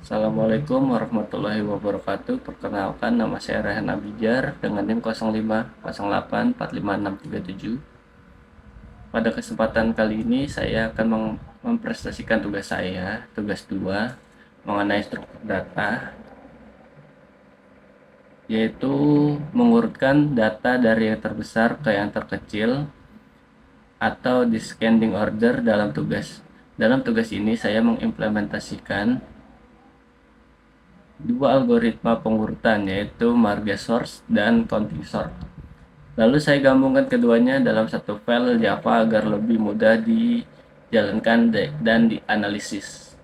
Assalamualaikum warahmatullahi wabarakatuh. Perkenalkan, nama saya Rehan Abijar dengan NIM 0508456637. Pada kesempatan kali ini saya akan mempresentasikan tugas saya, tugas 2, mengenai struktur data, yaitu mengurutkan data dari yang terbesar ke yang terkecil atau descending order dalam tugas. Dalam tugas ini saya mengimplementasikan dua algoritma pengurutan, yaitu Marge Sort dan Counting Sort. Lalu saya gabungkan keduanya dalam satu file Java agar lebih mudah dijalankan dan dianalisis.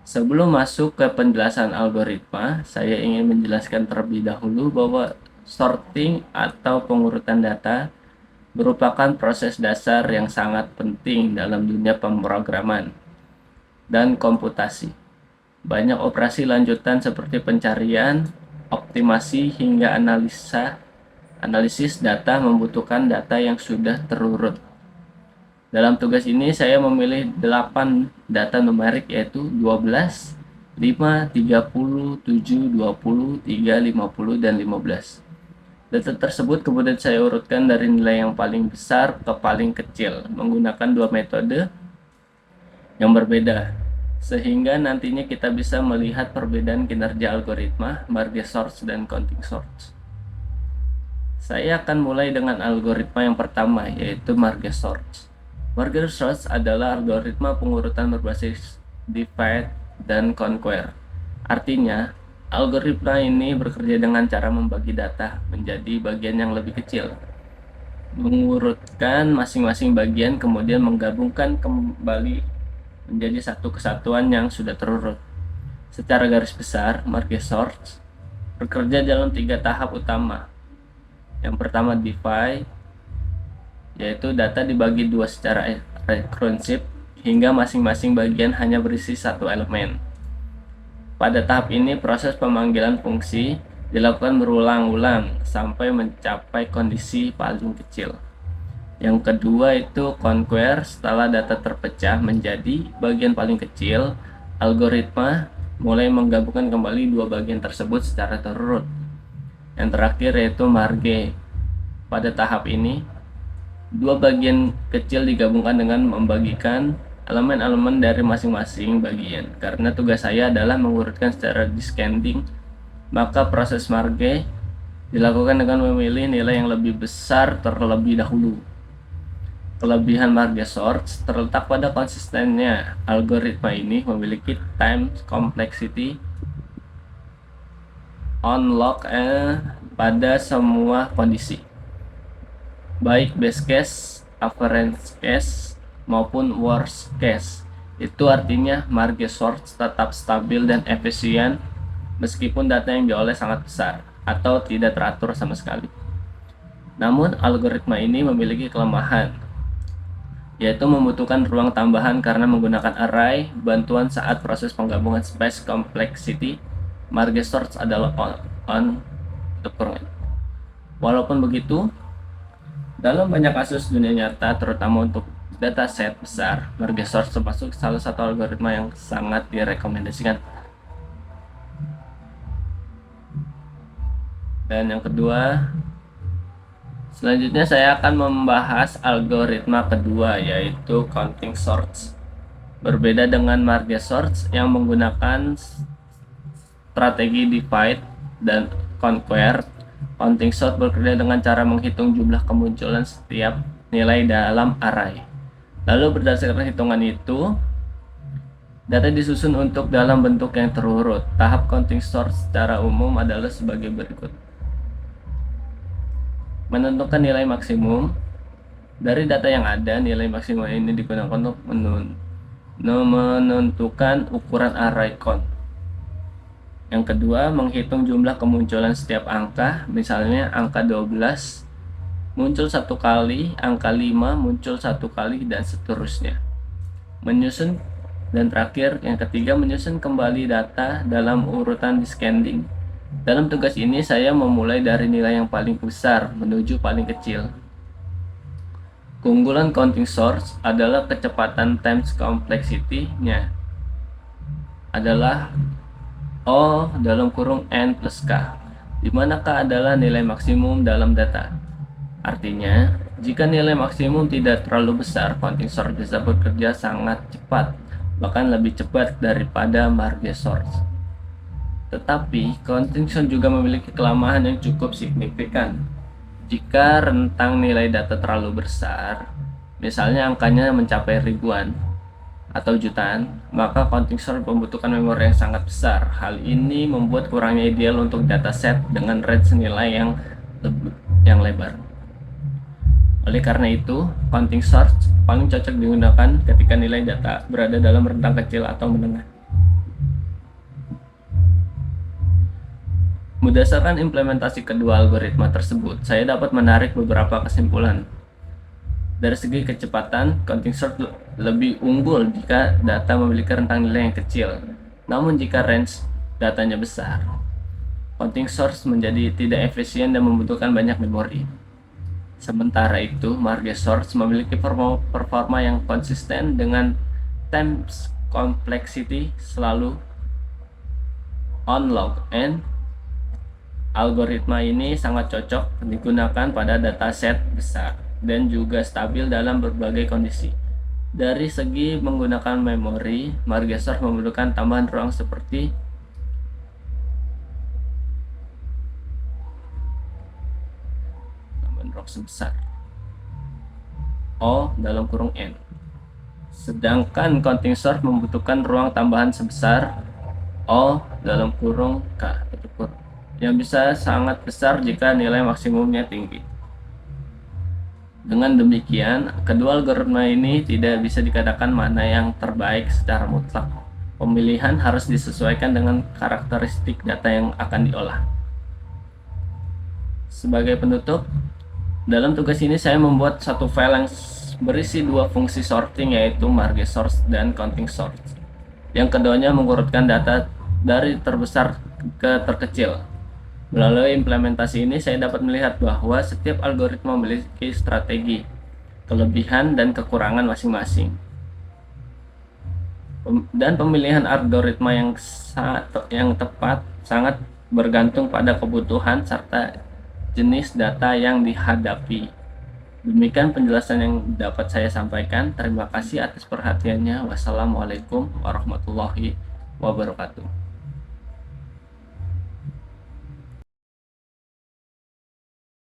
Sebelum masuk ke penjelasan algoritma, saya ingin menjelaskan terlebih dahulu bahwa sorting atau pengurutan data merupakan proses dasar yang sangat penting dalam dunia pemrograman dan komputasi. Banyak operasi lanjutan seperti pencarian, optimasi, hingga analisis data membutuhkan data yang sudah terurut. Dalam tugas ini saya memilih 8 data numerik, yaitu 12, 5, 30, 7, 20, 3, 50, dan 15. Data tersebut kemudian saya urutkan dari nilai yang paling besar ke paling kecil menggunakan dua metode yang berbeda, sehingga nantinya kita bisa melihat perbedaan kinerja algoritma Marge Sort dan Counting Sort. Saya akan mulai dengan algoritma yang pertama, yaitu Marge Sort. Marge Sort adalah algoritma pengurutan berbasis divide dan conquer. Artinya, algoritma ini bekerja dengan cara membagi data menjadi bagian yang lebih kecil, mengurutkan masing-masing bagian, kemudian menggabungkan kembali menjadi satu kesatuan yang sudah terurut. Secara garis besar, Marge Sort bekerja dalam 3 tahap utama. Yang pertama, divide, yaitu data dibagi dua secara rekursif hingga masing-masing bagian hanya berisi satu elemen. Pada tahap ini, proses pemanggilan fungsi dilakukan berulang-ulang sampai mencapai kondisi paling kecil. Yang kedua itu conquer. Setelah data terpecah menjadi bagian paling kecil, algoritma mulai menggabungkan kembali dua bagian tersebut secara terurut. Yang terakhir yaitu marge. Pada tahap ini, dua bagian kecil digabungkan dengan membagikan elemen-elemen dari masing-masing bagian. Karena tugas saya adalah mengurutkan secara descending, maka proses marge dilakukan dengan memilih nilai yang lebih besar terlebih dahulu. Kelebihan Marge Sort terletak pada konsistennya. Algoritma ini memiliki time complexity on log pada semua kondisi, baik best case, average case, maupun worst case. Itu artinya Marge Sort tetap stabil dan efisien meskipun data yang dioleh sangat besar atau tidak teratur sama sekali. Namun algoritma ini memiliki kelemahan, yaitu membutuhkan ruang tambahan karena menggunakan array bantuan saat proses penggabungan space complexity. Marge Sort adalah on the current. Walaupun begitu, dalam banyak kasus dunia nyata, terutama untuk dataset besar, Marge Sort termasuk salah satu algoritma yang sangat direkomendasikan. Dan yang kedua, selanjutnya saya akan membahas algoritma kedua, yaitu Counting Sort. Berbeda dengan Marge Sort yang menggunakan strategi divide dan conquer, Counting Sort bekerja dengan cara menghitung jumlah kemunculan setiap nilai dalam array. Lalu berdasarkan hitungan itu, data disusun untuk dalam bentuk yang terurut. Tahap Counting Sort secara umum adalah sebagai berikut. Menentukan nilai maksimum. Dari data yang ada, nilai maksimum ini digunakan untuk menentukan ukuran array count. Yang kedua, menghitung jumlah kemunculan setiap angka. Misalnya angka 12 muncul satu kali, angka 5 muncul satu kali, dan seterusnya. Menyusun. Dan terakhir, yang ketiga, menyusun kembali data dalam urutan descending. Dalam tugas ini saya memulai dari nilai yang paling besar menuju paling kecil. Keunggulan Counting Sort adalah kecepatan times complexity-nya. adalah O dalam kurung N plus K, di mana K adalah nilai maksimum dalam data. Artinya, jika nilai maksimum tidak terlalu besar, counting sort bisa bekerja sangat cepat, bahkan lebih cepat daripada marge sort. Tetapi, counting sort juga memiliki kelemahan yang cukup signifikan. Jika rentang nilai data terlalu besar, misalnya angkanya mencapai ribuan atau jutaan, maka counting sort membutuhkan memori yang sangat besar. Hal ini membuat kurangnya ideal untuk dataset dengan range nilai yang lebar. Oleh karena itu, counting sort paling cocok digunakan ketika nilai data berada dalam rentang kecil atau menengah. Berdasarkan implementasi kedua algoritma tersebut, saya dapat menarik beberapa kesimpulan. Dari segi kecepatan, counting sort lebih unggul jika data memiliki rentang nilai yang kecil. Namun jika range datanya besar, counting sort menjadi tidak efisien dan membutuhkan banyak memori. Sementara itu, marge sort memiliki performa yang konsisten dengan times complexity selalu on log n. Algoritma ini sangat cocok digunakan pada dataset besar dan juga stabil dalam berbagai kondisi. Dari segi menggunakan memori, marge sort membutuhkan tambahan ruang seperti sebesar O dalam kurung N. Sedangkan counting sort membutuhkan ruang tambahan sebesar O dalam kurung K yang bisa sangat besar jika nilai maksimumnya tinggi. Dengan demikian, kedua algoritma ini tidak bisa dikatakan mana yang terbaik secara mutlak. Pemilihan harus disesuaikan dengan karakteristik data yang akan diolah. Sebagai penutup, dalam tugas ini saya membuat satu file yang berisi dua fungsi sorting, yaitu marge sort dan counting sort. Yang keduanya mengurutkan data dari terbesar ke terkecil. Melalui implementasi ini saya dapat melihat bahwa setiap algoritma memiliki strategi, kelebihan dan kekurangan masing-masing. Dan pemilihan algoritma yang tepat sangat bergantung pada kebutuhan serta jenis data yang dihadapi. Demikian penjelasan yang dapat saya sampaikan. Terima kasih atas perhatiannya. Wassalamualaikum warahmatullahi wabarakatuh.